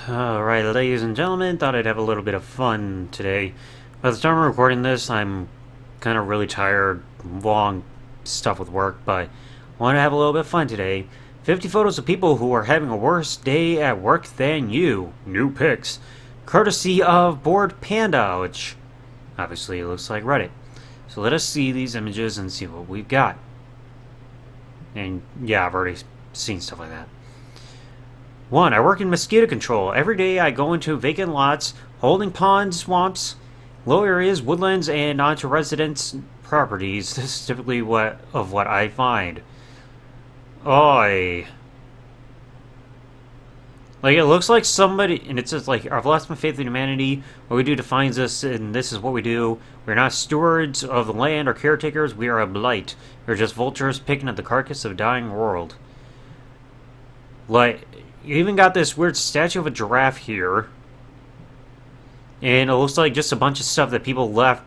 Alright, ladies and gentlemen, thought I'd have a little bit of fun today. By the time I'm recording this, I'm kind of really tired, long stuff with work, but I want to have a little bit of fun today. 50 photos of people who are having a worse day at work than you. New pics. Courtesy of Bored Panda, which obviously looks like Reddit. So let us see these images and see what we've got. And yeah, I've already seen stuff like that. 1. I work in mosquito control. Every day I go into vacant lots, holding ponds, swamps, low areas, woodlands, and onto residents' properties. This is typically what I find. Oi. Like, it looks like somebody, and it says, like, I've lost my faith in humanity. What we do defines us, and this is what we do. We're not stewards of the land or caretakers. We are a blight. We're just vultures picking at the carcass of a dying world. Like, you even got this weird statue of a giraffe here. And it looks like just a bunch of stuff that people left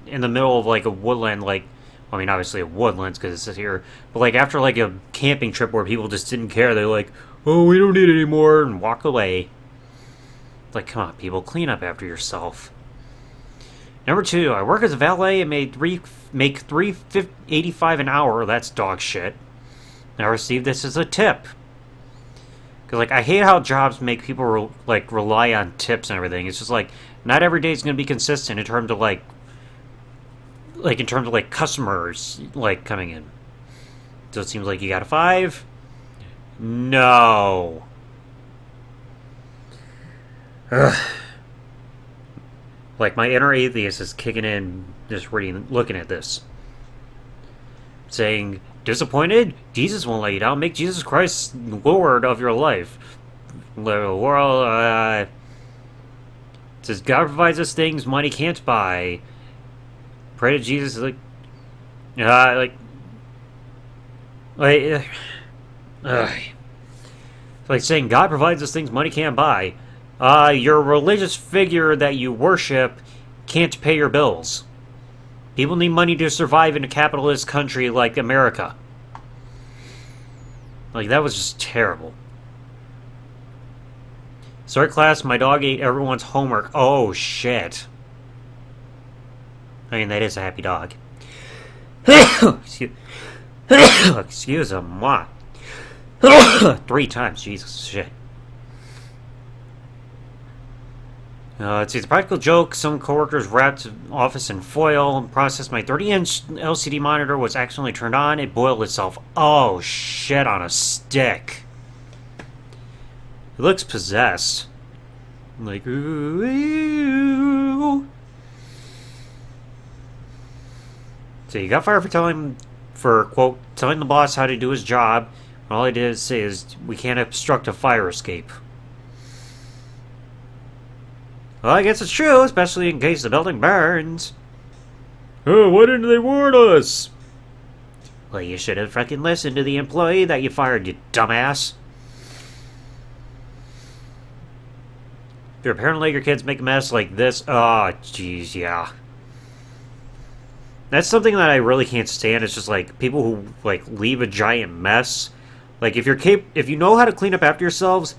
in the middle of, like, a woodland, like, I mean, obviously a woodlands because it's here. But, like, after, like, a camping trip where people just didn't care, they're like, oh, we don't need it anymore, and walk away. Like, come on, people, clean up after yourself. Number 2, I work as a valet and make $3.85 an hour. That's dog shit. And I received this as a tip. Because, like, I hate how jobs make people, rely on tips and everything. It's just, like, not every day is going to be consistent in terms of, customers, like, coming in. So it seems like you got a 5. No. Ugh. Like, my inner atheist is kicking in just looking at this. Saying, disappointed? Jesus won't let you down. Make Jesus Christ Lord of your life. It says, God provides us things money can't buy. Pray to Jesus, like, saying God provides us things money can't buy. Your religious figure that you worship can't pay your bills. People need money to survive in a capitalist country like America. Like, that was just terrible. Sorry, class, my dog ate everyone's homework. Oh, shit. I mean, that is a happy dog. Excuse him. What? 3 times. Jesus, shit. It's a practical joke. Some coworkers wrapped office in foil and processed my 30-inch LCD monitor was accidentally turned on. It boiled itself. Oh, shit on a stick. It looks possessed. Like, ooh. So you got fired for quote, telling the boss how to do his job. All I did say is, we can't obstruct a fire escape. Well, I guess it's true, especially in case the building burns. Oh, why didn't they warn us? Well, you should have fucking listened to the employee that you fired, you dumbass. If you're a parent, let your kids make a mess like this. Oh, jeez, yeah. That's something that I really can't stand. It's just, like, people who, like, leave a giant mess. Like, if you know how to clean up after yourselves,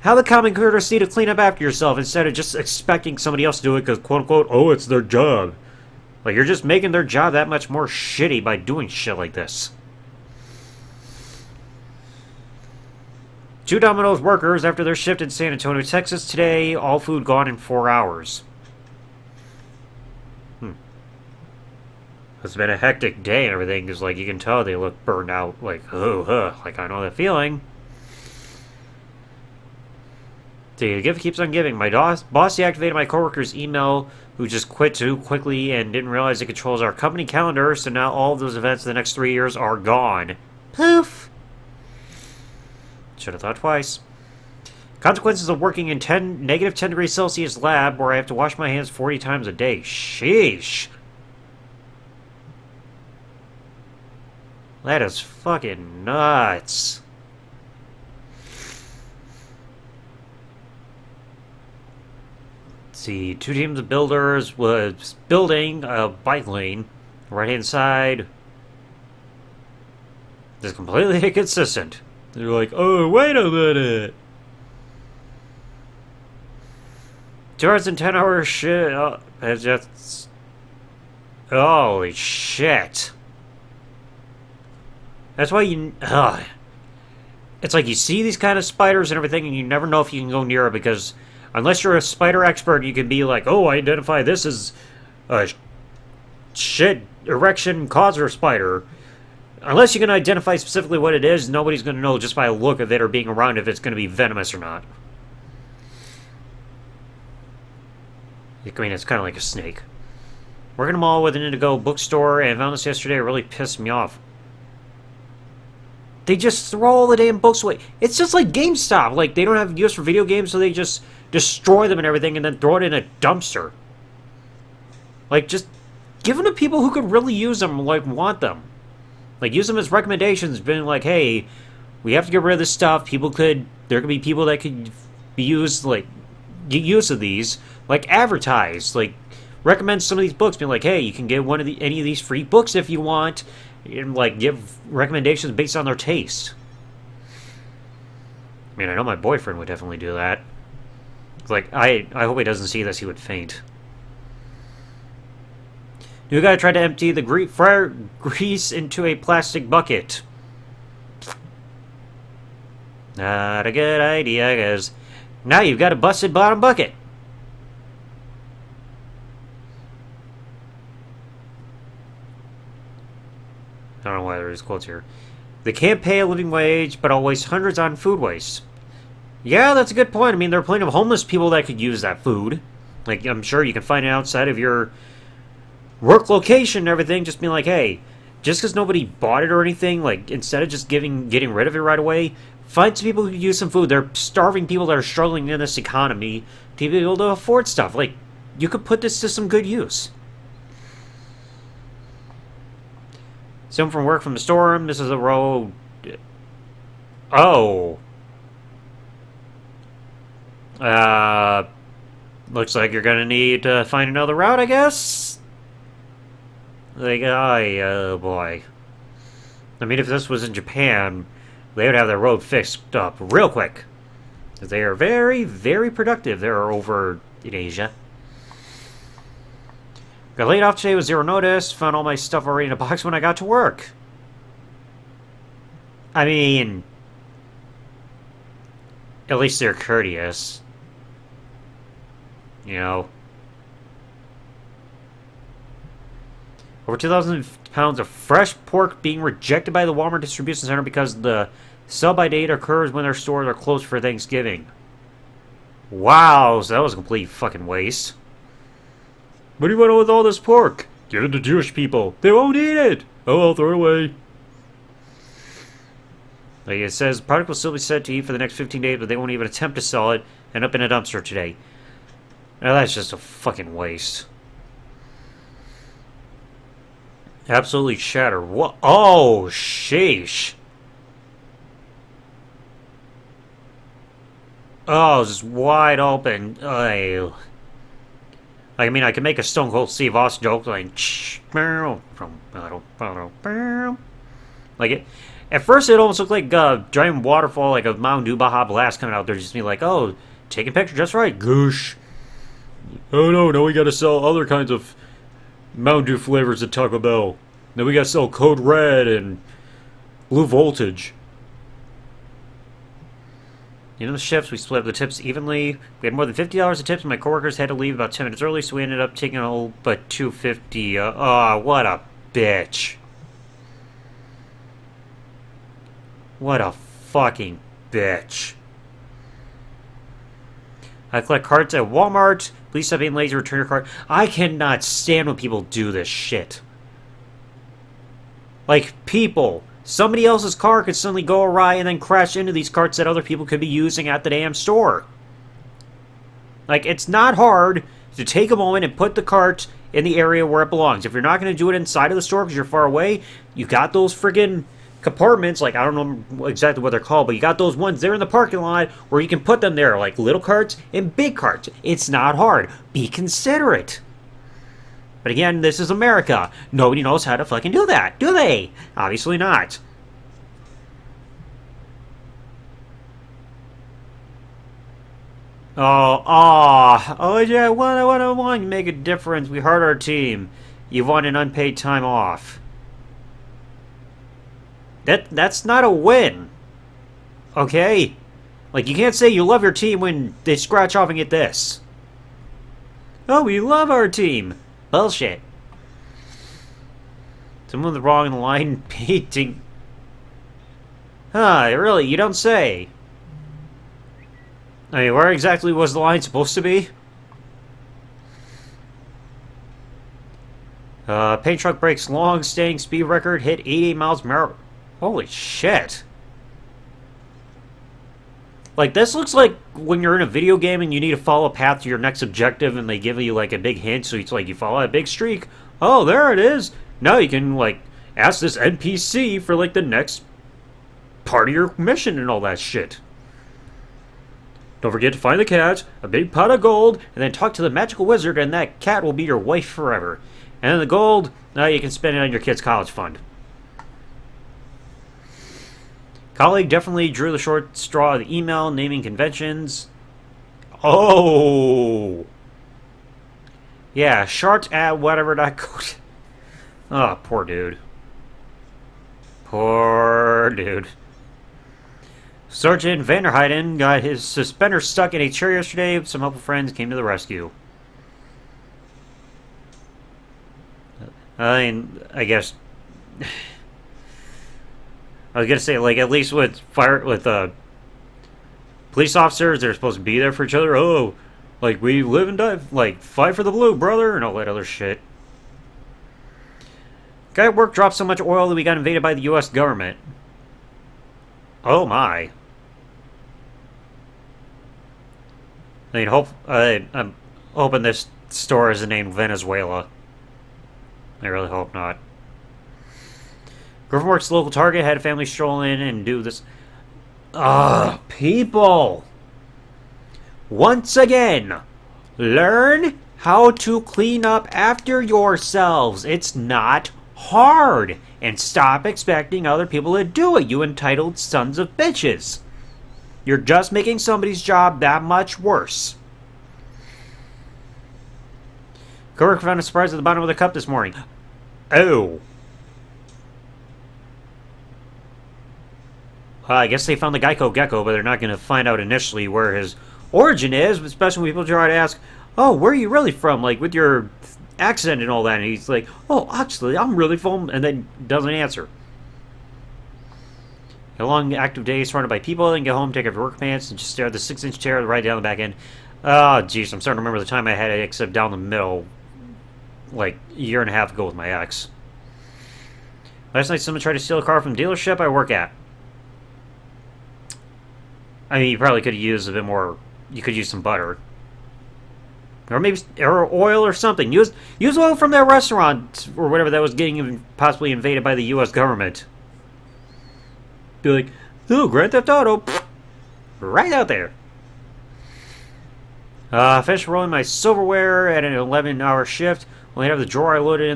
have the common courtesy to clean up after yourself instead of just expecting somebody else to do it because, quote-unquote, oh, it's their job. Like, you're just making their job that much more shitty by doing shit like this. 2 Domino's workers after their shift in San Antonio, Texas today. All food gone in 4 hours. It's been a hectic day and everything because, like, you can tell they look burned out. Like, like, I know that feeling. The gift keeps on giving. My boss deactivated my coworker's email who just quit too quickly and didn't realize it controls our company calendar, so now all of those events in the next 3 years are gone. Poof! Should have thought twice. Consequences of working in negative 10 degrees Celsius lab where I have to wash my hands 40 times a day. Sheesh. That is fucking nuts. Let's see, 2 teams of builders was building a bike lane. Right hand side. It's completely inconsistent. They're like, oh, wait a minute. 2 hours and 10 hours shit. It's just. Holy shit. That's why you. It's like you see these kind of spiders and everything, and you never know if you can go near it because unless you're a spider expert, you can be like, oh, I identify this as a shit erection causer spider. Unless you can identify specifically what it is, nobody's going to know just by a look of it or being around if it's going to be venomous or not. I mean, it's kind of like a snake. Working them all with an Indigo bookstore, and I found this yesterday. It really pissed me off. They just throw all the damn books away. It's just like GameStop. Like, they don't have use for video games, so they just destroy them and everything and then throw it in a dumpster. Like, just give them to people who could really use them, like, want them. Like, use them as recommendations, being like, hey, we have to get rid of this stuff. There could be people that could be used, like, get use of these. Like, advertise. Like, recommend some of these books. Being like, hey, you can get any of these free books if you want. And, like, give recommendations based on their taste. I mean, I know my boyfriend would definitely do that. Like, I hope he doesn't see this, he would faint. New guy tried to empty the grease into a plastic bucket. Not a good idea, guys. Now you've got a busted bottom bucket. I don't know why there's quotes here. They can't pay a living wage, but I'll waste hundreds on food waste. Yeah, that's a good point. I mean, there are plenty of homeless people that could use that food. Like, I'm sure you can find it outside of your work location and everything. Just being like, hey, just because nobody bought it or anything, like, instead of just getting rid of it right away, find some people who can use some food. There are starving people that are struggling in this economy to be able to afford stuff. Like, you could put this to some good use. Someone from work from the storm. This is a road. Oh. Looks like you're gonna need to find another route, I guess? Like, oh boy. I mean, if this was in Japan, they would have their road fixed up real quick. They are very, very productive there over in Asia. Got laid off today with zero notice. Found all my stuff already in a box when I got to work. I mean, at least they're courteous. You know. Over 2,000 pounds of fresh pork being rejected by the Walmart distribution center because the sell-by date occurs when their stores are closed for Thanksgiving. Wow, so that was a complete fucking waste. What do you want with all this pork? Give it to Jewish people. They won't eat it. Oh, I'll throw it away. Like it says, product will still be set to eat for the next 15 days, but they won't even attempt to sell it. End up in a dumpster today. Now that's just a fucking waste. Absolutely shattered. What? Oh, sheesh. Oh, just wide open. Like, I mean, I could make a Stone Cold Steve Austin joke like, like it. At first, it almost looked like a giant waterfall, like a Mountain Dew Baja Blast coming out there, just be like, oh, taking picture just right, goosh. Oh no, now we gotta sell other kinds of Mountain Dew flavors at Taco Bell. Now we gotta sell Code Red and Blue Voltage. You know the shifts, we split up the tips evenly. We had more than $50 of tips, and my coworkers had to leave about 10 minutes early, so we ended up taking a whole but $250. Oh, what a bitch. What a fucking bitch. I collect carts at Walmart. Please stop being lazy, return your cart. I cannot stand when people do this shit. Like, people. Somebody else's car could suddenly go awry and then crash into these carts that other people could be using at the damn store. Like, it's not hard to take a moment and put the cart in the area where it belongs. If you're not going to do it inside of the store because you're far away, you got those friggin' compartments, like, I don't know exactly what they're called, but you got those ones there in the parking lot where you can put them there, like little carts and big carts. It's not hard. Be considerate. But again, this is America. Nobody knows how to fucking do that, do they? Obviously not. Oh yeah, I want to make a difference. We hurt our team. You want an unpaid time off. That's not a win. Okay? Like, you can't say you love your team when they scratch off and get this. Oh, we love our team. Bullshit. Someone's wrong in the line painting. Huh, really? You don't say. I mean, where exactly was the line supposed to be? Paint truck breaks long-standing speed record, hit 88 miles per hour. Holy shit. Like, this looks like when you're in a video game and you need to follow a path to your next objective and they give you, like, a big hint, so it's like you follow a big streak. Oh, there it is. Now you can, like, ask this NPC for, like, the next part of your mission and all that shit. Don't forget to find the cat, a big pot of gold, and then talk to the magical wizard, and that cat will be your wife forever. And then the gold, now you can spend it on your kid's college fund. Colleague definitely drew the short straw of the email, naming conventions. Oh! Yeah, short at whatever.co. Oh, poor dude. Poor dude. Sergeant Vanderheiden got his suspender stuck in a chair yesterday. Some helpful friends came to the rescue. I mean, I guess... I was gonna say, like, at least with police officers, they're supposed to be there for each other. Oh, like, we live and die, like, fight for the blue, brother, and all that other shit. Guy at work dropped so much oil that we got invaded by the U.S. government. Oh my. I mean, I'm hoping this store isn't named Venezuela. I really hope not. Griffinworks local Target had a family stroll in and do this. Ugh, people! Once again, learn how to clean up after yourselves. It's not hard. And stop expecting other people to do it, you entitled sons of bitches. You're just making somebody's job that much worse. Coworker found a surprise at the bottom of the cup this morning. Oh. I guess they found the Geico Gecko, but they're not going to find out initially where his origin is, especially when people try to ask, oh, where are you really from? Like, with your accent and all that. And he's like, oh, actually, I'm really from... And then doesn't answer. A long, active day surrounded by people, then get home, take off your work pants, and just stare at the 6-inch chair right down the back end. Oh, jeez, I'm starting to remember the time I had it except down the middle, like, a year and a half ago with my ex. Last night, someone tried to steal a car from the dealership I work at. I mean, you probably could use a bit more... You could use some butter. Or maybe oil or something. Use oil from that restaurant or whatever that was getting possibly invaded by the U.S. government. Be like, oh, Grand Theft Auto. Right out there. Finished rolling my silverware at an 11-hour shift. Only have the drawer I loaded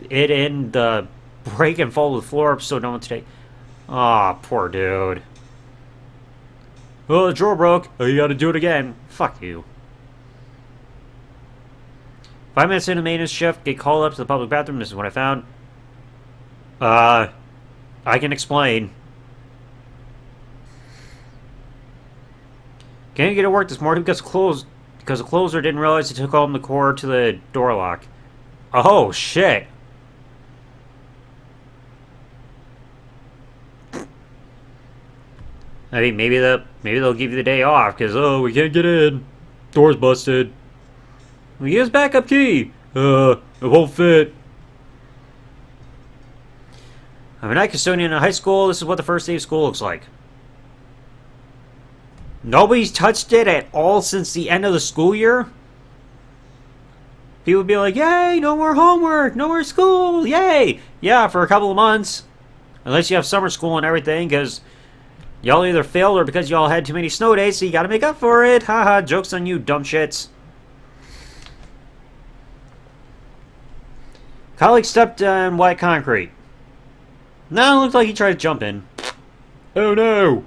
in the break and fall to the floor up so no one today. Aw, poor dude. Oh, the drawer broke. Oh, you gotta do it again. Fuck you. 5 minutes into maintenance shift, get called up to the public bathroom. This is what I found. I can explain. Can't get to work this morning because the closer didn't realize it took home the cord to the door lock. Oh shit. I think maybe they'll give you the day off because we can't get in. Door's busted. We use backup key. It won't fit. I'm a night custodian in high school. This is what the first day of school looks like. Nobody's touched it at all since the end of the school year. People would be like, yay, no more homework, no more school, yay. Yeah, for a couple of months. Unless you have summer school and everything, because y'all either failed or because y'all had too many snow days, so you gotta make up for it. Haha, joke's on you, dumb shits. Colleague stepped on white concrete. No, it looked like he tried to jump in. Oh no!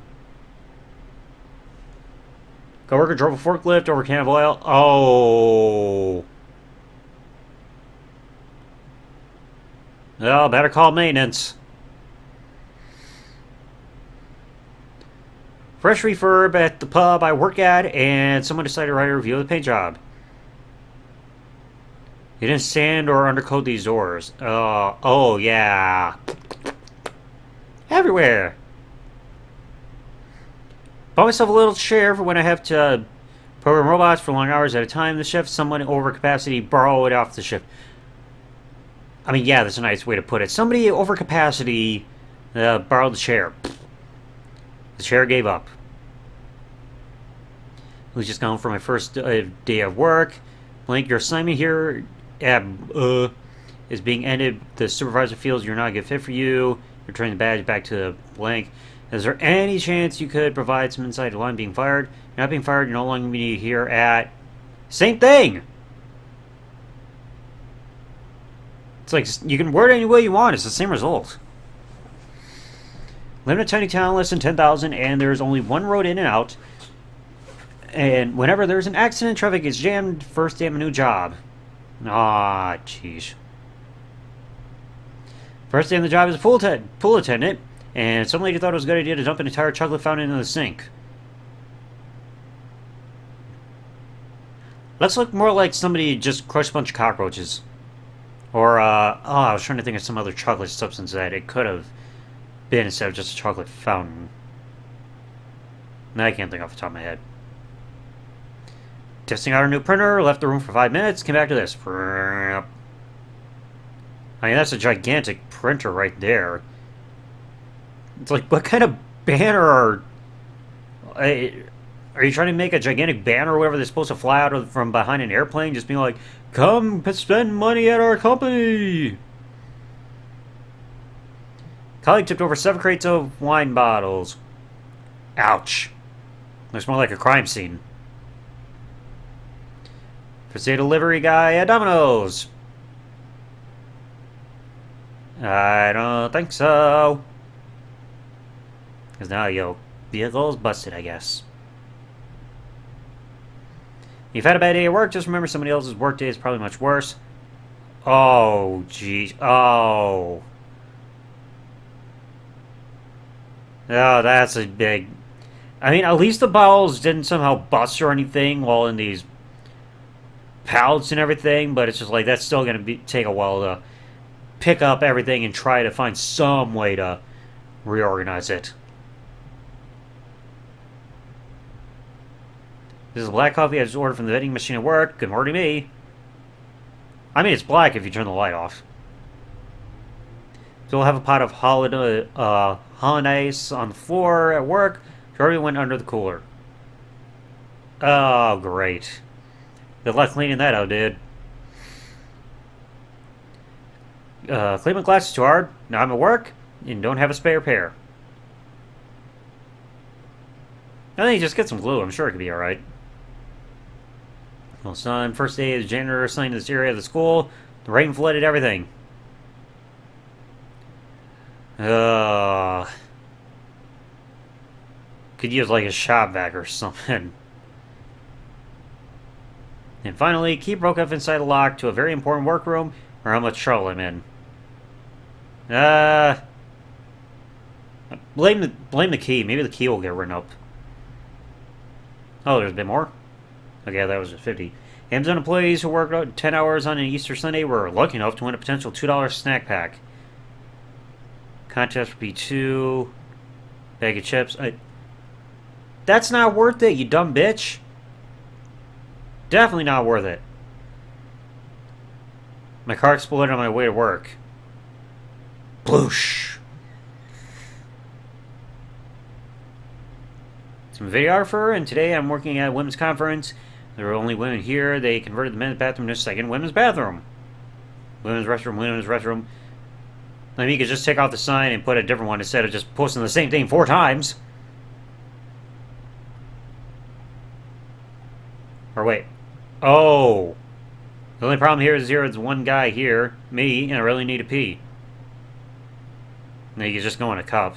Coworker drove a forklift over a can of oil. Oh. Oh, better call maintenance. Fresh refurb at the pub I work at, and someone decided to write a review of the paint job. You didn't sand or undercoat these doors. Oh yeah. Everywhere. Bought myself a little chair for when I have to program robots for long hours at a time. The shift, someone over capacity, borrow it off the shift. I mean, yeah, that's a nice way to put it. Somebody over capacity borrowed the chair. The chair gave up. I was just gone for my first day of work. Blank, your assignment here is being ended. The supervisor feels you're not a good fit for you. You're turning the badge back to blank. Is there any chance you could provide some insight on being fired? You're not being fired. You're no longer going to be here at... Same thing! It's like, you can word it any way you want. It's the same result. Live in a tiny town, less than 10,000, and there's only one road in and out. And whenever there's an accident, traffic gets jammed. First day of a new job. Ah, jeez. First day on the job is a pool attendant, and some lady thought it was a good idea to dump an entire chocolate fountain into the sink. Let's look more like somebody just crushed a bunch of cockroaches. Or, I was trying to think of some other chocolate substance that it could have been instead of just a chocolate fountain. No, I can't think off the top of my head. Testing out our new printer, left the room for 5 minutes, came back to this. I mean, that's a gigantic printer right there. It's like, what kind of banner are you trying to make a gigantic banner or whatever that's supposed to fly out from behind an airplane? Just being like, come spend money at our company! Colleague tipped over 7 crates of wine bottles. Ouch. Looks more like a crime scene. First day delivery guy at Domino's. I don't think so. Because now your vehicle's busted, I guess. You've had a bad day at work, just remember somebody else's work day is probably much worse. Oh, jeez. Oh. Oh, that's a big... I mean, at least the bottles didn't somehow bust or anything while in these pallets and everything, but it's just like, that's still going to take a while to pick up everything and try to find some way to reorganize it. This is black coffee I just ordered from the vending machine at work. Good morning to me. I mean, it's black if you turn the light off. So we'll have a pot of hollandaise on the floor at work. Jordan went under the cooler. Oh, great. Good luck cleaning that out, dude. Clean my glasses too hard. Now I'm at work and don't have a spare pair. I think just get some glue. I'm sure it could be alright. Well, son, first day as janitor assigned to this area of the school. The rain flooded everything. Could use like a shop vac or something. And finally, key broke off inside the lock to a very important workroom or how much trouble I'm in. Blame the key. Maybe the key will get written up. Oh, there's a bit more? Okay, that was just 50. Amazon employees who worked 10 hours on an Easter Sunday were lucky enough to win a potential $2 snack pack. Contest for B2. Bag of chips. That's not worth it, you dumb bitch. Definitely not worth it. My car exploded on my way to work. Bloosh. I'm a videographer, and today I'm working at a women's conference. There are only women here. They converted the men's bathroom to a second women's bathroom. Women's restroom, women's restroom. I mean, you could just take off the sign and put a different one instead of just posting the same thing 4 times. Or wait. Oh. The only problem here is there's one guy here, me, and I really need to pee. Now you can just go in a cup.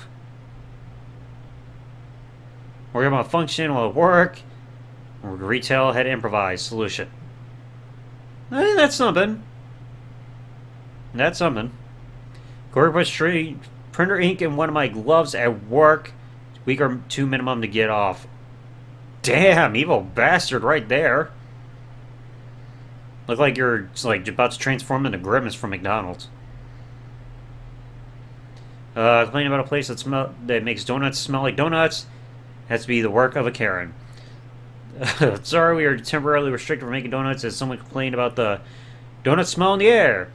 We're about function while at work. Retail had improvised solution. I think that's something. That's something. Corey puts printer ink in one of my gloves at work. Week or two minimum to get off. Damn, evil bastard right there. Look like you're like about to transform into Grimace from McDonald's. Complaining about a place that makes donuts smell like donuts. Has to be the work of a Karen. Sorry, we are temporarily restricted from making donuts as someone complained about the donut smell in the air.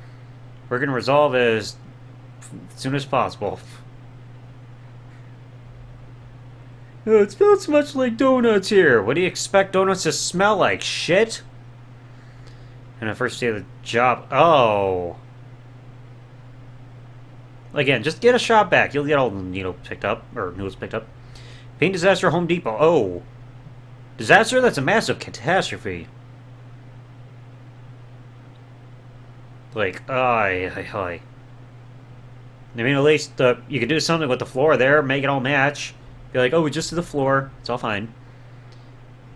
We're going to resolve as soon as possible. It smells much like donuts here. What do you expect donuts to smell like? Shit? And the first day of the job. Oh. Again, just get a shot back. You'll get all the needles picked up. Or noodles picked up. Paint disaster, Home Depot. Oh. Disaster? That's a massive catastrophe. Like, I mean, at least you could do something with the floor there, make it all match. Be like, oh, we just did the floor. It's all fine.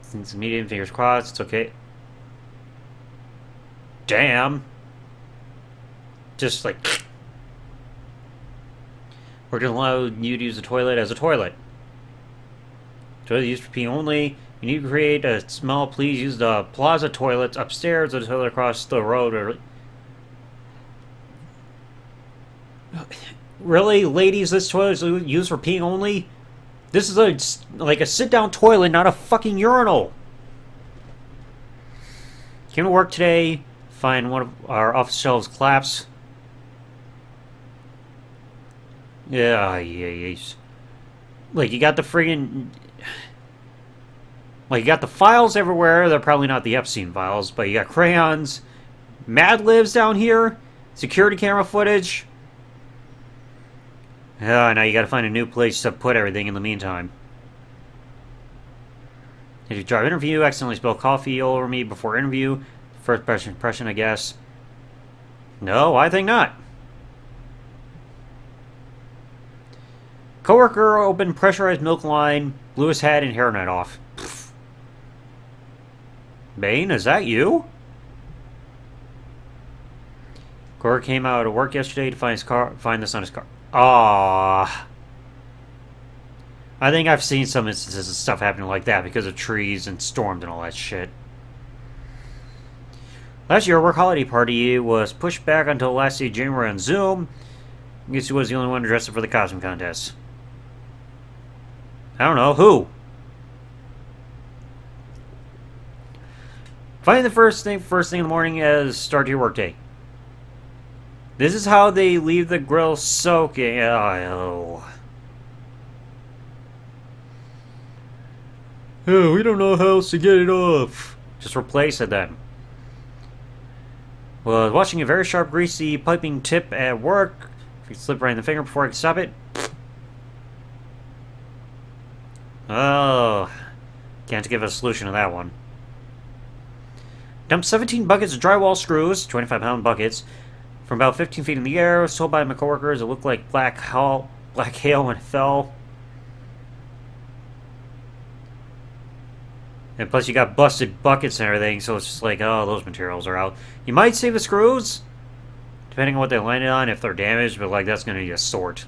Since medium, fingers crossed, it's okay. Damn. Just like... We're going to allow you to use the toilet as a toilet. Toilet used for pee only. You need to create a smell. Please use the plaza toilets upstairs or the toilet across the road. Or... Really? Ladies, this toilet is used for peeing only? This is like a sit-down toilet, not a fucking urinal. Came to work today. Find one of our office shelves collapse. Yeah. Like, you got the friggin'... Like, you got the files everywhere. They're probably not the Epstein files, but you got crayons. Mad Libs down here. Security camera footage. Now you gotta find a new place to put everything in the meantime. Did you job interview? Accidentally spilled coffee all over me before interview. First impression, I guess. No, I think not. Coworker opened pressurized milk line, blew his hat and hairnet off. Pfft. Bane, is that you? Coworker came out of work yesterday to find this on his car. Aww. I think I've seen some instances of stuff happening like that because of trees and storms and all that shit. Last year, our work holiday party was pushed back until the last day of January on Zoom. I guess he was the only one dressed up for the costume contest. I don't know, who? Find the first thing in the morning as start your workday. This is how they leave the grill soaking. Oh, we don't know how else to get it off. Just replace it then. Well, I was watching a very sharp, greasy piping tip at work. If you slip right in the finger before I can stop it. Oh, can't give a solution to that one. Dumped 17 buckets of drywall screws, 25-pound buckets, from about 15 feet in the air. Was told by my coworkers it looked like black hail when it fell. And plus you got busted buckets and everything, so it's just like, oh, those materials are out. You might save the screws, depending on what they landed on, if they're damaged, but like that's going to be a sort.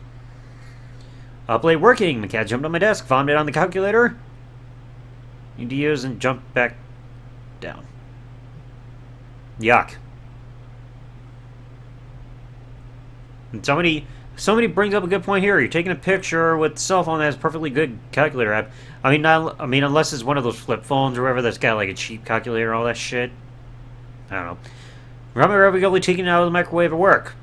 Blade working. The cat jumped on my desk, vomited on the calculator. Need to use and jump back down. Yuck. And somebody brings up a good point here. You're taking a picture with the cell phone that has a perfectly good calculator app. I mean, unless it's one of those flip phones or whatever that's got like a cheap calculator and all that shit. I don't know. Remember regularly taking it out of the microwave at work.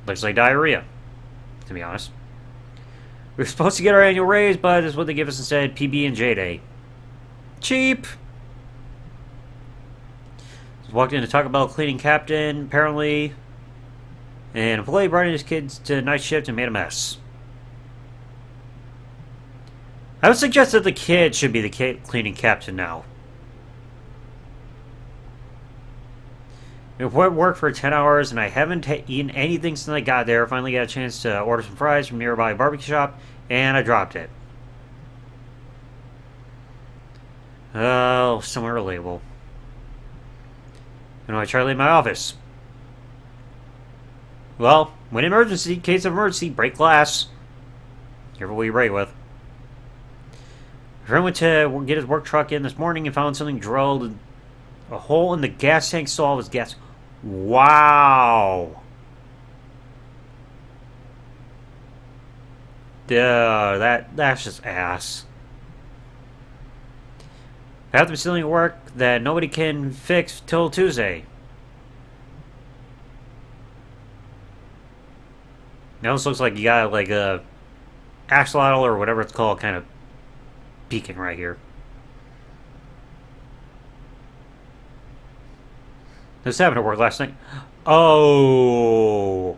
Looks like diarrhea, to be honest. We were supposed to get our annual raise, but this is what they give us instead, PB&J Day. Cheap! Walked in to talk about cleaning captain, apparently. And an employee brought in his kids to night shift and made a mess. I would suggest that the kid should be the cleaning captain now. I've worked for 10 hours and I haven't eaten anything since I got there. Finally got a chance to order some fries from a nearby barbecue shop and I dropped it. Oh, somewhere relatable. I try to leave my office. Well, when emergency, case of emergency, break glass. Careful what you break with. A friend went to get his work truck in this morning and found something drilled a hole in the gas tank stall of his gas. Wow. That's just ass. I have to be stealing work that nobody can fix till Tuesday. Now this looks like you got like a axolotl or whatever it's called kind of peeking right here. This happened at work last night. Oh.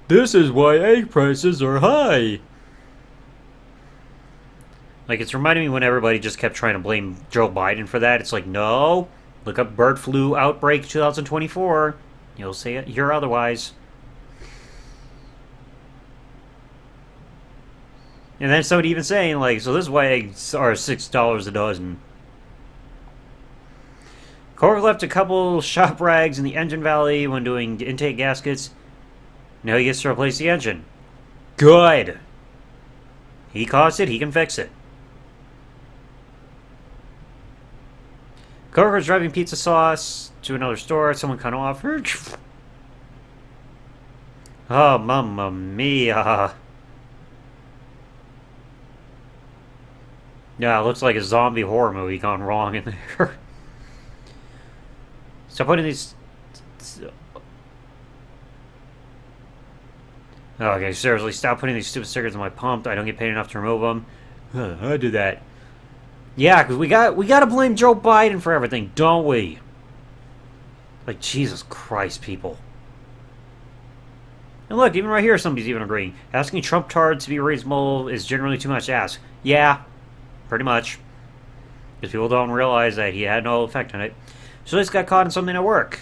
This is why egg prices are high. Like, it's reminding me when everybody just kept trying to blame Joe Biden for that. It's like, no. Look up bird flu outbreak 2024. You'll see it. Hear otherwise. And then somebody even saying, like, so this is why eggs are $6 a dozen. Corey left a couple shop rags in the engine valley when doing intake gaskets. Now he gets to replace the engine. Good. He caused it, he can fix it. Coworker's driving pizza sauce to another store. Someone cut off. Oh, mamma mia. Yeah, it looks like a zombie horror movie gone wrong in there. So putting these... Okay, seriously, stop putting these stupid stickers on my pump. I don't get paid enough to remove them. I do that. Yeah, because we gotta blame Joe Biden for everything, don't we? Like, Jesus Christ, people. And look, even right here, somebody's even agreeing. Asking Trump tards to be reasonable is generally too much to ask. Yeah, pretty much. Because people don't realize that he had no effect on it. So he just got caught in something at work.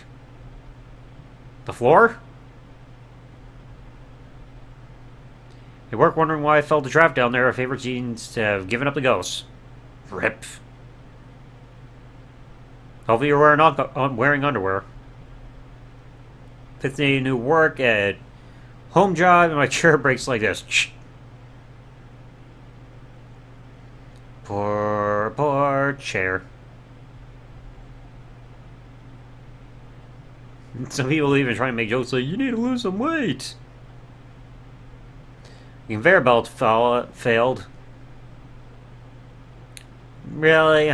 The floor? At work, wondering why I fell to draft down there. Our favorite jeans have given up the ghost. Rip. Hopefully you're wearing underwear. 5th day of new work at home job, and my chair breaks like this. Poor chair. Some people even try to make jokes like, you need to lose some weight. The conveyor belt failed. Really?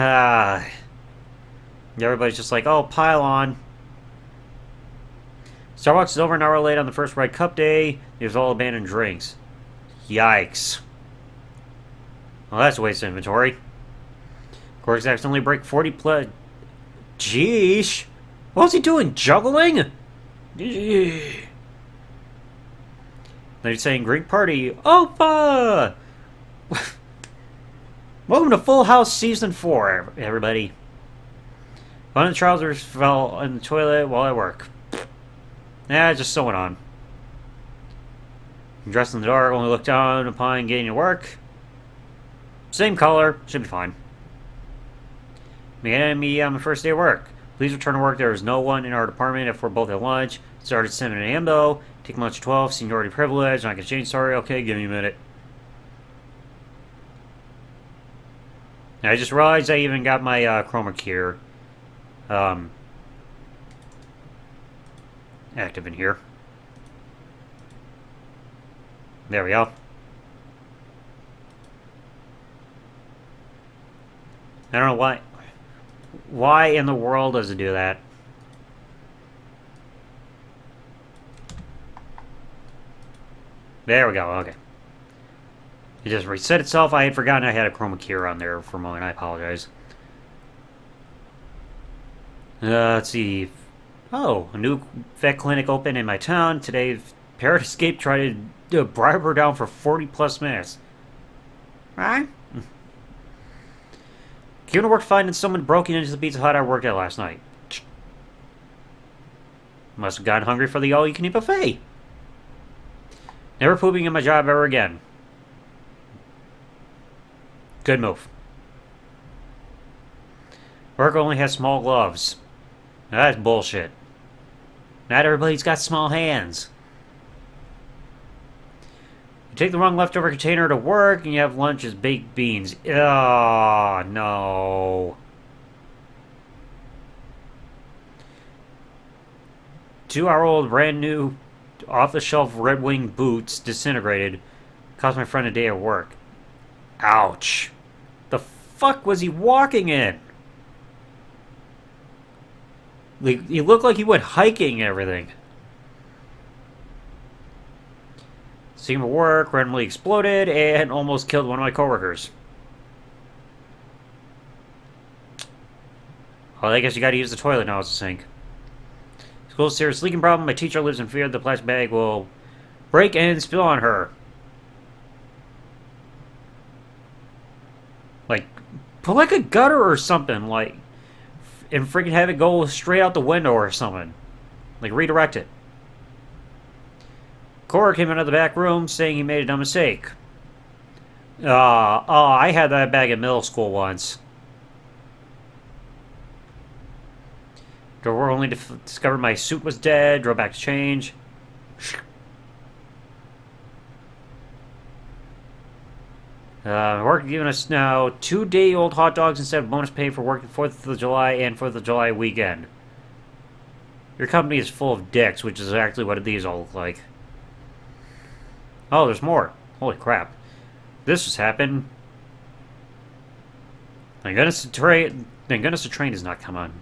Everybody's just like, oh, pile on. Starbucks is over an hour late on the first Red Cup day. There's all abandoned drinks. Yikes. Well, that's a waste of inventory. Corks accidentally break 40 plus... Jeesh. What was he doing? Juggling? Then he's saying, Greek party. Opa! Welcome to Full House Season 4, everybody. One of the trousers fell in the toilet while I work. Just sewing on. I'm dressed in the dark, only look down upon getting to work. Same color, should be fine. Me on the first day of work. Please return to work. There is no one in our department if we're both at lunch. Started at 7 a.m. though. Take lunch at 12. Seniority privilege. Not gonna change. Sorry. Okay, give me a minute. I just realized I even got my chroma key active in here. There we go. I don't know why. Why in the world does it do that? There we go, okay. It just reset itself. I had forgotten I had a chroma key on there for a moment. I apologize. Let's see. Oh, a new vet clinic opened in my town. Today, Parrot Escape tried to bribe her down for 40 plus minutes. Right? Came to work finding someone broken into the Pizza Hut I worked at last night. Must have gotten hungry for the all-you-can-eat buffet. Never pooping in my job ever again. Good move. Work only has small gloves. That's bullshit. Not everybody's got small hands. You take the wrong leftover container to work and you have lunch as baked beans. Oh, no. 2-hour-old brand new off-the-shelf Red Wing boots disintegrated. Cost my friend a day of work. Ouch. The fuck was he walking in? He looked like he went hiking and everything. Scene of work randomly exploded and almost killed one of my coworkers. Well, I guess you gotta use the toilet now as a sink. School's serious leaking problem. My teacher lives in fear the plastic bag will break and spill on her. Like, put like a gutter or something, like, and freaking have it go straight out the window or something. Like, redirect it. Cora came out of the back room saying he made a dumb mistake. I had that bag in middle school once. Door only discovered my suit was dead, drove back to change. Work giving us now 2-day-old hot dogs instead of bonus pay for working 4th of July and 4th of July weekend. Your company is full of dicks, which is exactly what these all look like. Oh, there's more. Holy crap. This just happened. Thank goodness the train does not come on.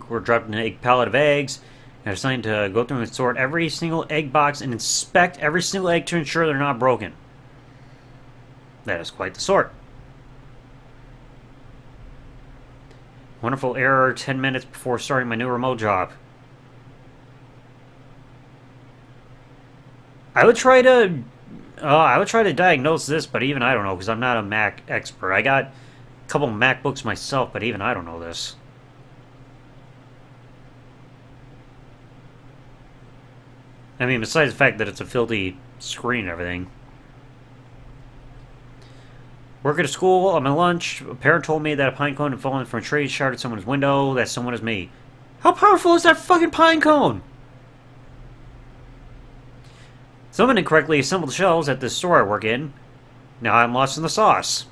We're dropped an egg pallet of eggs and are assigned to go through and sort every single egg box and inspect every single egg to ensure they're not broken. That is quite the sort. Wonderful error 10 minutes before starting my new remote job. I would try to diagnose this, but even I don't know because I'm not a Mac expert. I got a couple MacBooks myself, but even I don't know this. I mean, besides the fact that it's a filthy screen and everything. Work at a school, on my lunch, a parent told me that a pine cone had fallen from a tree, shattered someone's window, that someone is me. How powerful is that fucking pine cone? Someone incorrectly assembled shelves at the store I work in. Now I'm lost in the sauce.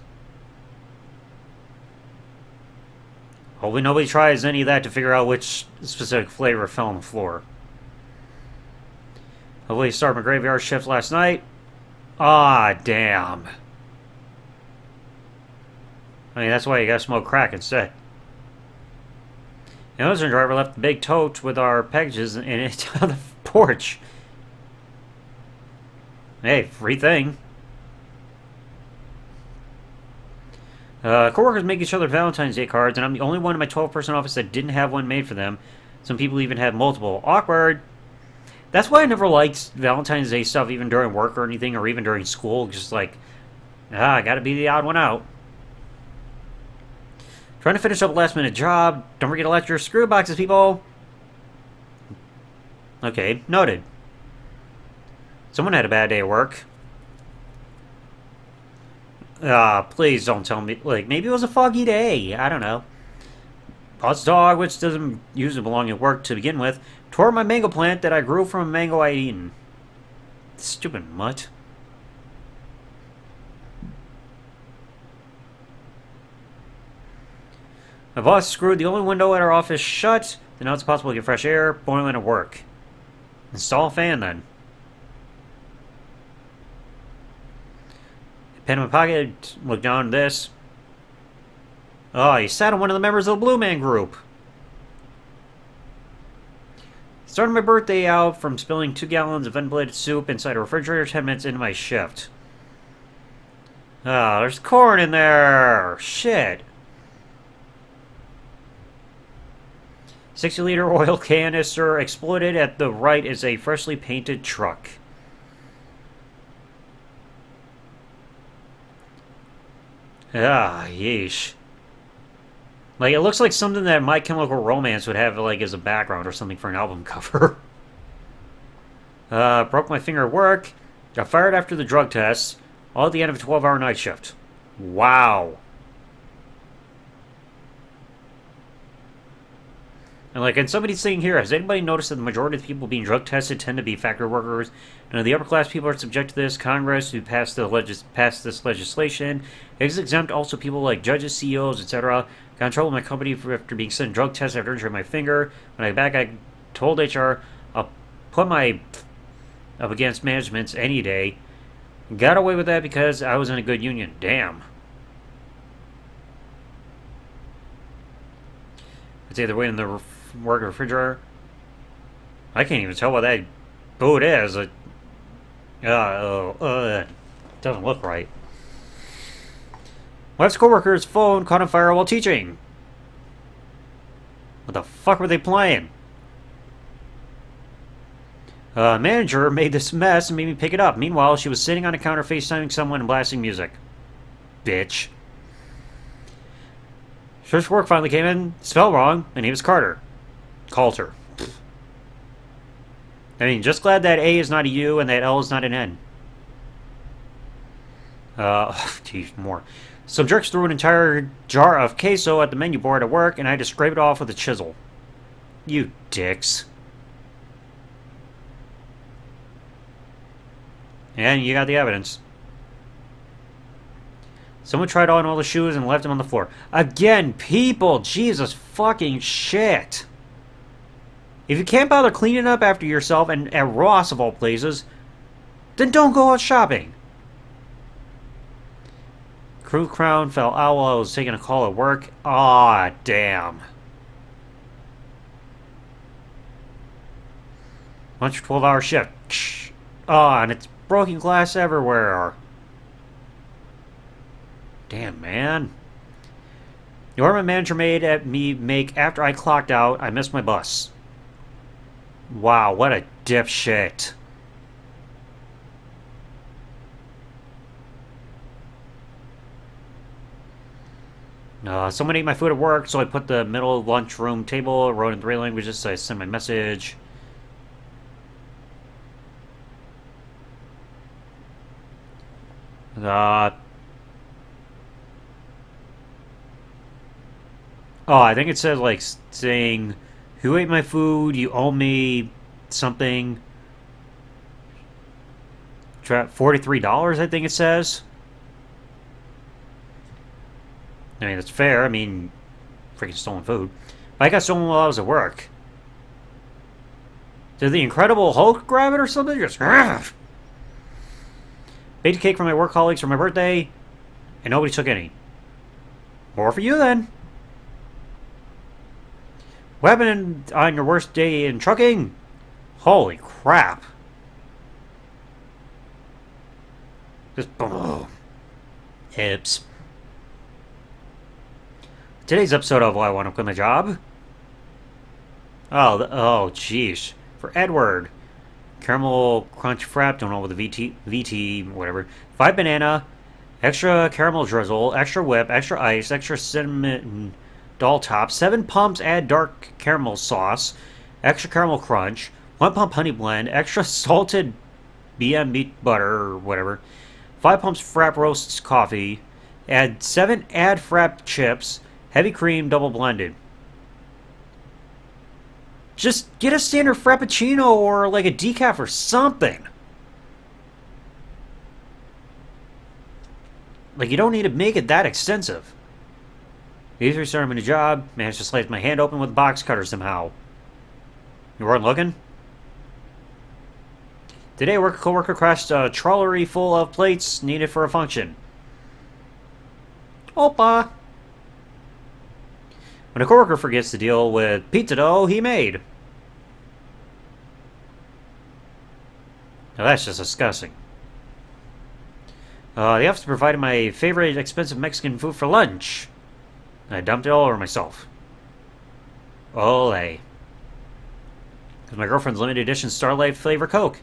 Hopefully nobody tries any of that to figure out which specific flavor fell on the floor. Hopefully started my graveyard shift last night. Ah, damn. I mean, that's why you gotta smoke crack instead. The Amazon driver left the big tote with our packages in it on the porch. Hey, free thing. Coworkers make each other Valentine's Day cards, and I'm the only one in my 12-person office that didn't have one made for them. Some people even have multiple. Awkward. That's why I never liked Valentine's Day stuff, even during work or anything, or even during school. Just like, I gotta be the odd one out. Trying to finish up a last-minute job. Don't forget to let your screw boxes, people. Okay, noted. Someone had a bad day at work. Please don't tell me. Like, maybe it was a foggy day. I don't know. Boss dog, which doesn't usually belong at work to begin with, tore my mango plant that I grew from a mango I'd eaten. Stupid mutt. My boss screwed the only window at our office shut, and now it's possible to get fresh air, boiling at work. Install a fan then. Pen in my pocket, look down at this. Oh, you sat on one of the members of the Blue Man group. Started my birthday out from spilling 2 gallons of ventilated soup inside a refrigerator 10 minutes into my shift. Oh, there's corn in there. Shit. 60-liter oil canister exploded at the right is a freshly painted truck. Ah, yeesh. Like, it looks like something that My Chemical Romance would have, like, as a background or something for an album cover. Broke my finger at work. Got fired after the drug test. All at the end of a 12-hour night shift. Wow. And like, and somebody's saying here, has anybody noticed that the majority of the people being drug tested tend to be factory workers? And the upper class people are subject to this. Congress, who passed this legislation, is exempt also people like judges, CEOs, etc. Got in trouble with my company after being sent drug tests after injuring my finger. When I got back, I told HR I'll put my up against managements any day. Got away with that because I was in a good union. Damn. It's either way in the work refrigerator. I can't even tell what that boot is. It doesn't look right. Wife's coworker's phone caught on fire while teaching. What the fuck were they playing? Manager made this mess and made me pick it up. Meanwhile, she was sitting on a counter FaceTiming someone and blasting music. Bitch. First work finally came in, spelled wrong, and he was Carter. Coulter. I mean, just glad that A is not a U and that L is not an N. Geez, more. Some jerks threw an entire jar of queso at the menu board at work, and I had to scrape it off with a chisel. You dicks. And you got the evidence. Someone tried on all the shoes and left them on the floor. Again, people! Jesus fucking shit! If you can't bother cleaning up after yourself, and at Ross of all places, then don't go out shopping. Crew crown fell out while I was taking a call at work. Aw, damn. Lunch 12-hour shift. Ah, and it's broken glass everywhere. Damn, man. The order my manager made at me make after I clocked out, I missed my bus. Wow, what a dipshit. Someone ate my food at work, so I put the middle lunchroom table, wrote in 3 languages, so I sent my message. I think it says, like, saying, who ate my food, you owe me something. $43, I think it says. I mean, it's fair. I mean, freaking stolen food. But I got stolen while I was at work. Did the Incredible Hulk grab it or something? Just baked a cake for my work colleagues for my birthday, and nobody took any. More for you, then. What happened on your worst day in trucking? Holy crap. Just boom. Hips. Today's episode of Why I Want to Quit My Job. Oh, jeez. For Edward. Caramel Crunch Frap, don't know what the VT, whatever. 5 banana, extra caramel drizzle, extra whip, extra ice, extra cinnamon doll top, 7 pumps add dark caramel sauce, extra caramel crunch, 1 pump honey blend, extra salted BM meat butter or whatever, 5 pumps frap roasts coffee, add frap chips, heavy cream double blended. Just get a standard frappuccino or like a decaf or something. Like, you don't need to make it that extensive. Easier starting a new job, managed to slice my hand open with a box cutter somehow. You weren't looking? Today, a coworker crashed a trolley full of plates needed for a function. Opa! When a coworker forgets to deal with pizza dough he made. Now that's just disgusting. The office provided my favorite expensive Mexican food for lunch. I dumped it all over myself. Olay. Because my girlfriend's limited edition Starlight flavor Coke.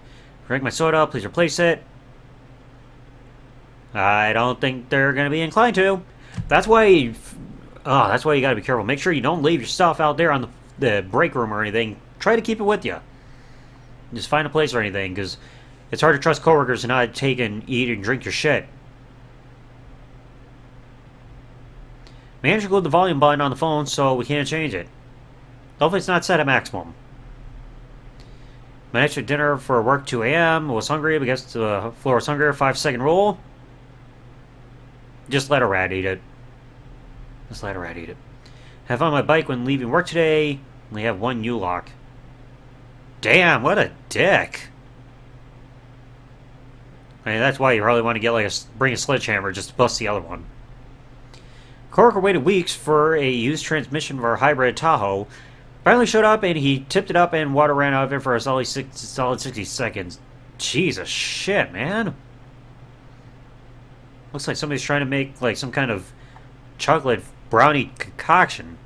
Drink my soda, please replace it. I don't think they're going to be inclined to. That's why you gotta be careful. Make sure you don't leave your stuff out there on the break room or anything. Try to keep it with you. Just find a place or anything, because it's hard to trust coworkers to not take and eat and drink your shit. Manager glued the volume button on the phone, so we can't change it. Hopefully it's not set at maximum. My extra dinner for work 2 a.m. Was hungry because the floor was hungry. 5-second rule. Just let a rat eat it. Just let a rat eat it. Have on my bike when leaving work today. Only have one U-lock. Damn, what a dick. I mean, that's why you probably want to get like bring a sledgehammer just to bust the other one. Coworker waited weeks for a used transmission of our hybrid Tahoe. Finally showed up and he tipped it up and water ran out of it for a solid 60 seconds. Jesus shit, man. Looks like somebody's trying to make like some kind of chocolate brownie concoction.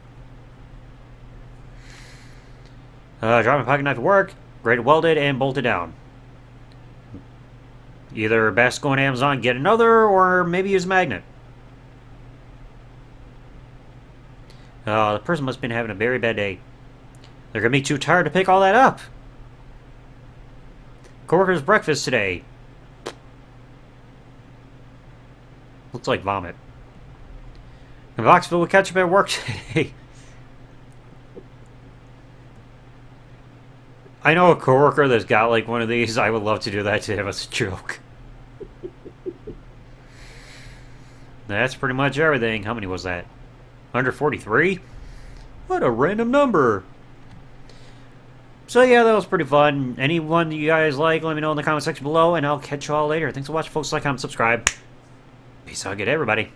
Dropped my pocket knife at work, graded welded, and bolted down. Either best go on Amazon, get another, or maybe use a magnet. The person must have been having a very bad day. They're gonna be too tired to pick all that up. Coworker's breakfast today. Looks like vomit. A box filled with ketchup at work today. I know a coworker that's got like one of these. I would love to do that to him as a joke. That's pretty much everything. How many was that? 143? What a random number. So yeah, that was pretty fun. Anyone that you guys like, let me know in the comment section below, and I'll catch you all later. Thanks for watching, folks. Like, comment, subscribe. Peace out, good everybody.